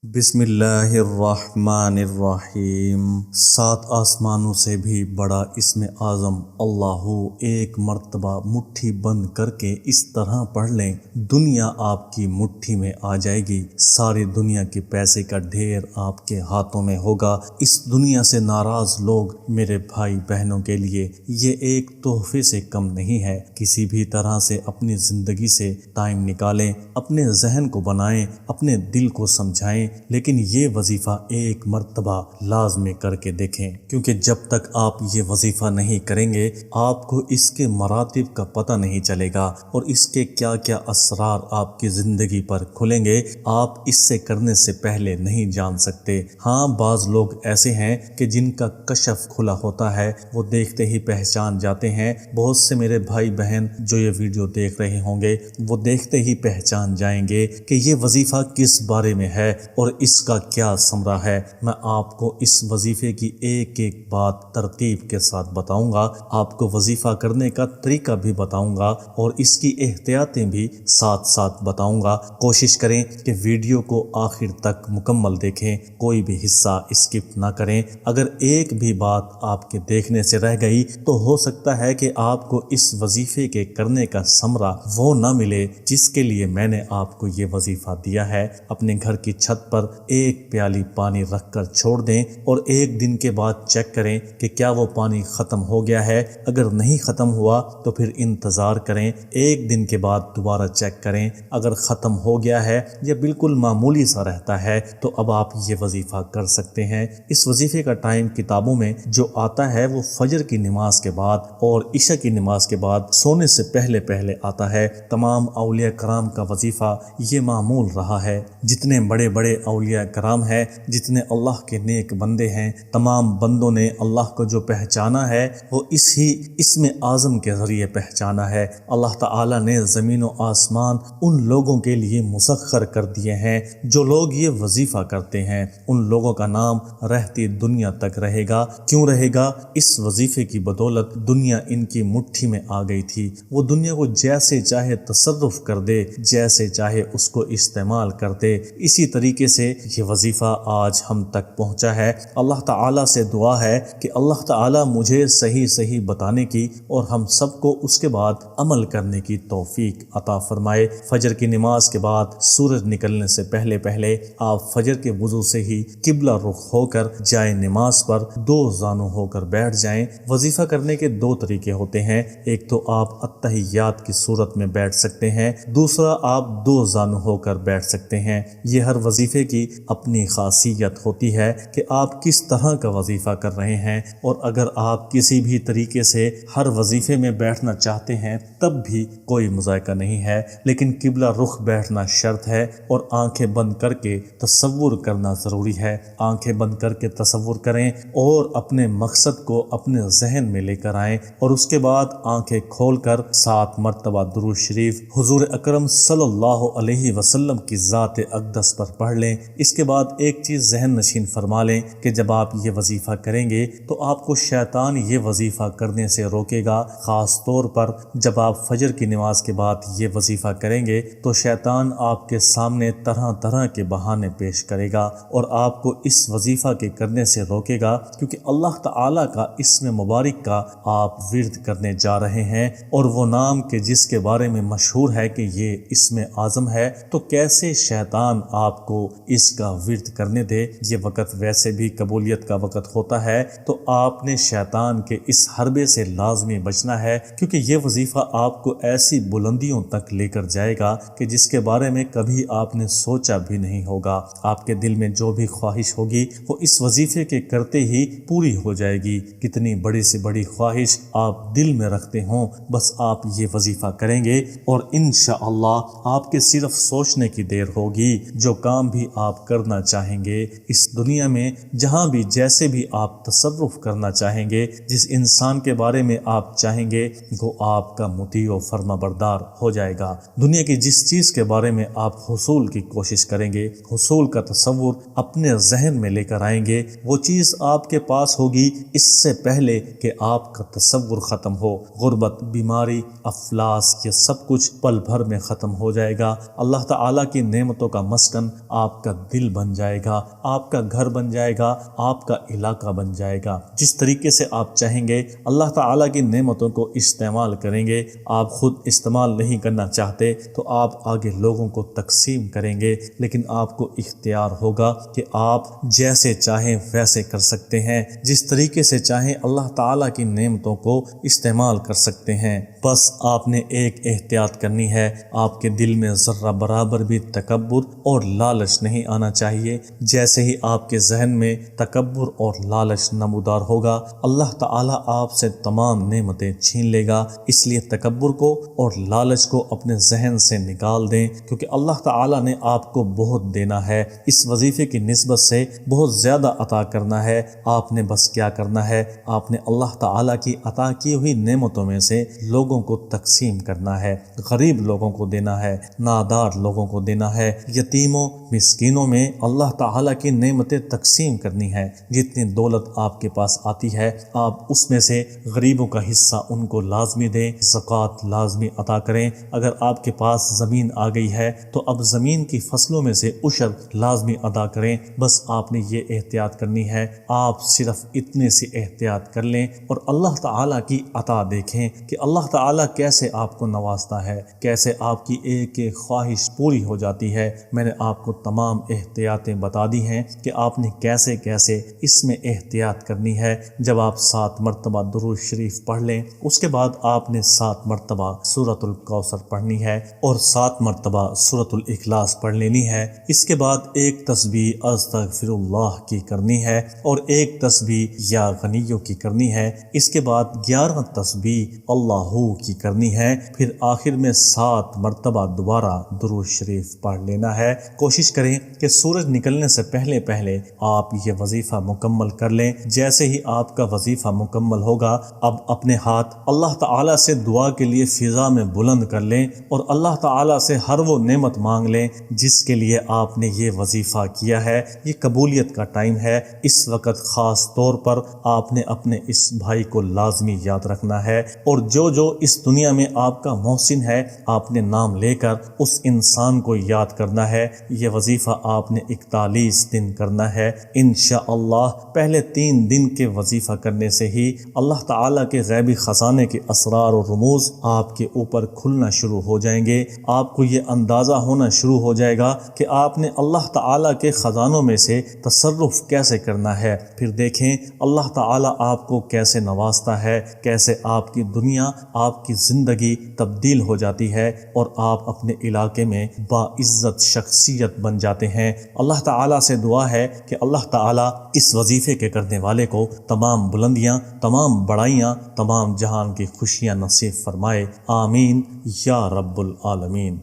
بسم اللہ الرحمن الرحیم۔ سات آسمانوں سے بھی بڑا اسم اعظم اللہ، ایک مرتبہ مٹھی بند کر کے اس طرح پڑھ لیں، دنیا آپ کی مٹھی میں آ جائے گی، ساری دنیا کے پیسے کا ڈھیر آپ کے ہاتھوں میں ہوگا۔ اس دنیا سے ناراض لوگ میرے بھائی بہنوں کے لیے یہ ایک تحفے سے کم نہیں ہے۔ کسی بھی طرح سے اپنی زندگی سے ٹائم نکالیں، اپنے ذہن کو بنائیں، اپنے دل کو سمجھائیں، لیکن یہ وظیفہ ایک مرتبہ لازمی کر کے دیکھیں، کیونکہ جب تک آپ یہ وظیفہ نہیں کریں گے آپ کو اس کے مراتب کا پتہ نہیں چلے گا اور اس کے کیا کیا اسرار آپ کی زندگی پر کھلیں گے آپ اس سے کرنے سے پہلے نہیں جان سکتے۔ ہاں، بعض لوگ ایسے ہیں کہ جن کا کشف کھلا ہوتا ہے، وہ دیکھتے ہی پہچان جاتے ہیں۔ بہت سے میرے بھائی بہن جو یہ ویڈیو دیکھ رہے ہوں گے وہ دیکھتے ہی پہچان جائیں گے کہ یہ وظیفہ کس بارے میں ہے اور اس کا کیا ثمرہ ہے۔ میں آپ کو اس وظیفے کی ایک ایک بات ترتیب کے ساتھ بتاؤں گا، آپ کو وظیفہ کرنے کا طریقہ بھی بتاؤں گا اور اس کی احتیاطیں بھی ساتھ ساتھ بتاؤں گا۔ کوشش کریں کہ ویڈیو کو آخر تک مکمل دیکھیں، کوئی بھی حصہ اسکپ نہ کریں۔ اگر ایک بھی بات آپ کے دیکھنے سے رہ گئی تو ہو سکتا ہے کہ آپ کو اس وظیفے کے کرنے کا ثمرہ وہ نہ ملے جس کے لیے میں نے آپ کو یہ وظیفہ دیا ہے۔ اپنے گھر کی چھت پر ایک پیالی پانی رکھ کر چھوڑ دیں اور ایک دن کے بعد چیک کریں کہ کیا وہ پانی ختم ہو گیا ہے۔ اگر نہیں ختم ہوا تو پھر انتظار کریں، ایک دن کے بعد دوبارہ چیک کریں۔ اگر ختم ہو گیا ہے یا بالکل معمولی سا رہتا ہے تو اب آپ یہ وظیفہ کر سکتے ہیں۔ اس وظیفے کا ٹائم کتابوں میں جو آتا ہے وہ فجر کی نماز کے بعد اور عشاء کی نماز کے بعد سونے سے پہلے پہلے آتا ہے۔ تمام اولیاء کرام کا وظیفہ یہ معمول رہا ہے۔ جتنے بڑے بڑے اولیاء کرام ہیں، جتنے اللہ کے نیک بندے ہیں، تمام بندوں نے اللہ کو جو پہچانا ہے وہ اسی اسم اعظم کے ذریعے پہچانا ہے۔ اللہ تعالیٰ نے زمین و آسمان ان لوگوں کے لیے مسخر کر دیے ہیں جو لوگ یہ وظیفہ کرتے ہیں۔ ان لوگوں کا نام رہتی دنیا تک رہے گا۔ کیوں رہے گا؟ اس وظیفے کی بدولت دنیا ان کی مٹھی میں آ گئی تھی۔ وہ دنیا کو جیسے چاہے تصرف کر دے، جیسے چاہے اس کو استعمال کرتے۔ اسی طریقے سے یہ وظیفہ آج ہم تک پہنچا ہے۔ اللہ تعالیٰ سے دعا ہے کہ اللہ تعالیٰ مجھے صحیح صحیح بتانے کی اور ہم سب کو اس کے بعد عمل کرنے کی توفیق عطا فرمائے۔ فجر کی نماز کے بعد سورج نکلنے سے پہلے پہلے آپ فجر کے وضو سے ہی قبلہ رخ ہو کر جائے نماز پر دو زانو ہو کر بیٹھ جائیں۔ وظیفہ کرنے کے دو طریقے ہوتے ہیں، ایک تو آپ التحیات کی صورت میں بیٹھ سکتے ہیں، دوسرا آپ دو زانو ہو کر بیٹھ سکتے ہیں۔ یہ ہر وظیفے کی اپنی خاصیت ہوتی ہے کہ آپ کس طرح کا وظیفہ کر رہے ہیں، اور اگر آپ کسی بھی طریقے سے ہر وظیفے میں بیٹھنا چاہتے ہیں تب بھی کوئی مذائقہ نہیں ہے، لیکن قبلہ رخ بیٹھنا شرط ہے اور آنکھیں بند کر کے تصور کرنا ضروری ہے۔ آنکھیں بند کر کے تصور کریں اور اپنے مقصد کو اپنے ذہن میں لے کر آئیں اور اس کے بعد آنکھیں کھول کر 7 مرتبہ درود شریف حضور اکرم صلی اللہ علیہ وسلم کی ذات اقدس پر پڑھ لیں۔ اس کے بعد ایک چیز ذہن نشین فرما لیں کہ جب آپ یہ وظیفہ کریں گے تو آپ کو شیطان یہ وظیفہ کرنے سے روکے گا۔ خاص طور پر جب آپ فجر کی نماز کے بعد یہ وظیفہ کریں گے تو شیطان آپ کے سامنے طرح طرح کے بہانے پیش کرے گا اور آپ کو اس وظیفہ کے کرنے سے روکے گا، کیونکہ اللہ تعالیٰ کا اسم مبارک کا آپ ورد کرنے جا رہے ہیں اور وہ نام کہ جس کے بارے میں مشہور ہے کہ یہ اسم اعظم ہے، تو کیسے شیطان آپ کو اس کا ورد کرنے دے۔ یہ وقت ویسے بھی قبولیت کا وقت ہوتا ہے، تو آپ نے شیطان کے اس حربے سے لازمی بچنا ہے، کیونکہ یہ وظیفہ آپ کو ایسی بلندیوں تک لے کر جائے گا کہ جس کے بارے میں کبھی آپ نے سوچا بھی نہیں ہوگا۔ آپ کے دل میں جو بھی خواہش ہوگی وہ اس وظیفے کے کرتے ہی پوری ہو جائے گی۔ کتنی بڑی سے بڑی خواہش آپ دل میں رکھتے ہوں، بس آپ یہ وظیفہ کریں گے اور انشاءاللہ آپ کے صرف سوچنے کی دیر ہوگی۔ جو کام بھی آپ کرنا چاہیں گے اس دنیا میں، جہاں بھی جیسے بھی آپ تصرف کرنا چاہیں گے، جس انسان کے بارے میں آپ چاہیں گے وہ آپ کا مطیع و فرما بردار ہو جائے گا۔ دنیا کی جس چیز کے بارے میں آپ حصول کی کوشش کریں گے، حصول کا تصور اپنے ذہن میں لے کر آئیں گے، وہ چیز آپ کے پاس ہوگی اس سے پہلے کہ آپ کا تصور ختم ہو۔ غربت، بیماری، افلاس، یہ سب کچھ پل بھر میں ختم ہو جائے گا۔ اللہ تعالیٰ کی نعمتوں کا مسکن آپ آپ کا دل بن جائے گا، آپ کا گھر بن جائے گا، آپ کا علاقہ بن جائے گا۔ جس طریقے سے آپ چاہیں گے اللہ تعالیٰ کی نعمتوں کو استعمال کریں گے۔ آپ خود استعمال نہیں کرنا چاہتے تو آپ آگے لوگوں کو تقسیم کریں گے، لیکن آپ کو اختیار ہوگا کہ آپ جیسے چاہیں ویسے کر سکتے ہیں، جس طریقے سے چاہیں اللہ تعالیٰ کی نعمتوں کو استعمال کر سکتے ہیں۔ بس آپ نے ایک احتیاط کرنی ہے، آپ کے دل میں ذرہ برابر بھی تکبر اور لالچ نہیں آنا چاہیے۔ جیسے ہی آپ کے ذہن میں تکبر اور لالچ نمودار ہوگا، اللہ تعالیٰ آپ سے تمام نعمتیں چھین لے گا۔ اس لیے تکبر کو اور لالچ کو اپنے ذہن سے نکال دیں، کیونکہ اللہ تعالیٰ نے آپ کو بہت دینا ہے۔ اس وظیفے کی نسبت سے بہت زیادہ عطا کرنا ہے۔ آپ نے بس کیا کرنا ہے، آپ نے اللہ تعالیٰ کی عطا کی ہوئی نعمتوں میں سے لوگوں کو تقسیم کرنا ہے، غریب لوگوں کو دینا ہے، نادار لوگوں کو دینا ہے، یتیموں مسکینوں میں اللہ تعالیٰ کی نعمتیں تقسیم کرنی ہے۔ جتنی دولت آپ کے پاس آتی ہے آپ اس میں سے غریبوں کا حصہ ان کو لازمی دیں، زکوٰۃ لازمی عطا کریں۔ اگر آپ کے پاس زمین آ گئی ہے تو اب زمین کی فصلوں میں سے عشر لازمی ادا کریں۔ بس آپ نے یہ احتیاط کرنی ہے، آپ صرف اتنے سی احتیاط کر لیں اور اللہ تعالیٰ کی عطا دیکھیں کہ اللہ تعالیٰ کیسے آپ کو نوازتا ہے، کیسے آپ کی ایک ایک خواہش پوری ہو جاتی ہے۔ میں نے آپ کو تمام احتیاطیں بتا دی ہیں کہ آپ نے کیسے کیسے اس میں احتیاط کرنی ہے۔ جب آپ 7 مرتبہ درود شریف پڑھ لیں، اس کے بعد آپ نے 7 مرتبہ سورۃ الکوثر پڑھنی ہے اور 7 مرتبہ سورۃ الاخلاص پڑھ لینی ہے۔ اس کے بعد ایک تسبیح استغفر اللہ کی کرنی ہے اور ایک تسبیح یا غنیوں کی کرنی ہے۔ اس کے بعد 11 تسبیح اللہ کی کرنی ہے۔ پھر آخر میں 7 مرتبہ دوبارہ درود شریف پڑھ لینا ہے۔ کوشش کریں کہ سورج نکلنے سے پہلے پہلے آپ یہ وظیفہ مکمل کر لیں۔ جیسے ہی آپ کا وظیفہ مکمل ہوگا، اب اپنے ہاتھ اللہ تعالیٰ سے دعا کے لیے فضا میں بلند کر لیں اور اللہ تعالیٰ سے ہر وہ نعمت مانگ لیں جس کے لیے آپ نے یہ وظیفہ کیا ہے۔ یہ قبولیت کا ٹائم ہے۔ اس وقت خاص طور پر آپ نے اپنے اس بھائی کو لازمی یاد رکھنا ہے، اور جو جو اس دنیا میں آپ کا محسن ہے آپ نے نام لے کر اس انسان کو یاد کرنا ہے۔ یہ وظیفہ آپ نے 41 دن کرنا ہے۔ انشاءاللہ پہلے 3 دن کے وظیفہ کرنے سے ہی اللہ تعالیٰ کے غیبی خزانے کے اسرار و رموز آپ کے اوپر کھلنا شروع ہو جائیں گے۔ آپ کو یہ اندازہ ہونا شروع ہو جائے گا کہ آپ نے اللہ تعالیٰ کے خزانوں میں سے تصرف کیسے کرنا ہے۔ پھر دیکھیں اللہ تعالیٰ آپ کو کیسے نوازتا ہے، کیسے آپ کی دنیا، آپ کی زندگی تبدیل ہو جاتی ہے اور آپ اپنے علاقے میں باعزت شخصیت بن جاتے ہیں۔ اللہ تعالیٰ سے دعا ہے کہ اللہ تعالیٰ اس وظیفے کے کرنے والے کو تمام بلندیاں، تمام بڑائیاں، تمام جہان کی خوشیاں نصیب فرمائے۔ آمین یا رب العالمین۔